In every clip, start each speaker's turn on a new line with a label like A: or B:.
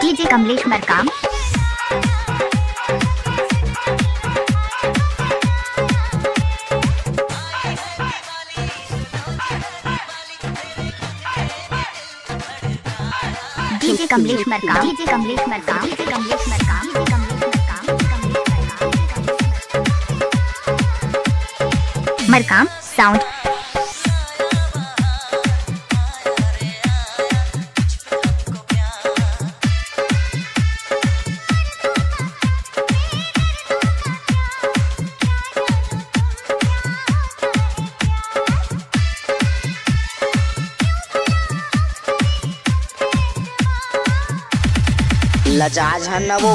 A: DJ Kamlesh Markam. DJ Kamlesh Markam. DJ Kamlesh Markam. DJ Kamlesh Markam. Markam sound.
B: लजाज है न वो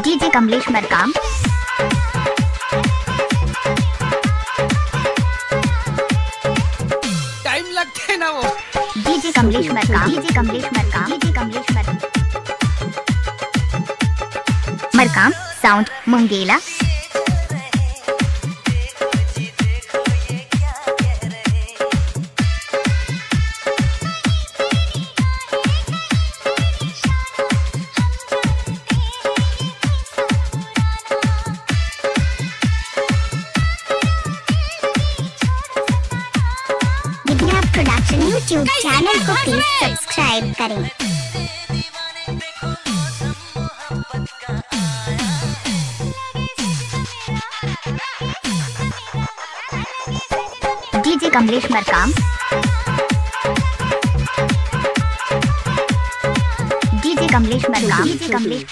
A: डीजे कमलेश मरकाम।
C: टाइम लगते है ना वो।
A: DJ Kamlesh Markam. DJ Kamlesh Markam. DJ Kamlesh Markam. Markam sound Mungela. Production YouTube channel को प्लीज सब्सक्राइब करें। DJ Kamlesh Markam. DJ Kamlesh Markam. DJ Kamlesh.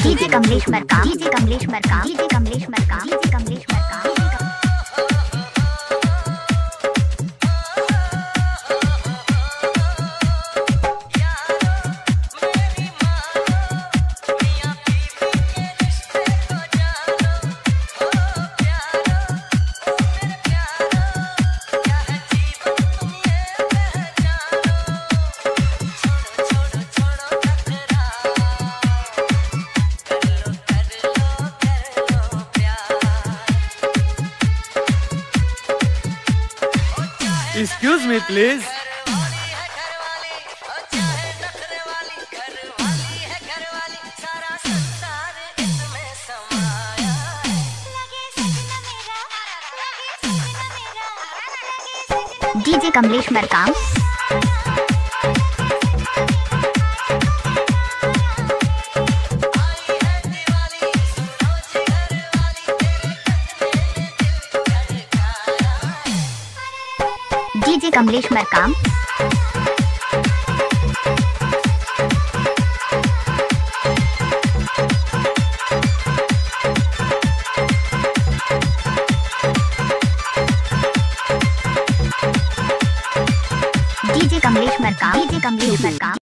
A: DJ Kamlesh Markam. DJ Kamlesh Markam. DJ Kamlesh Markam. DJ Kamlesh Markam.
C: Excuse me, please.
A: DJ Kamlesh Markam. DJ Kamlesh Markam. DJ Kamlesh Markam. DJ Kamlesh Markam.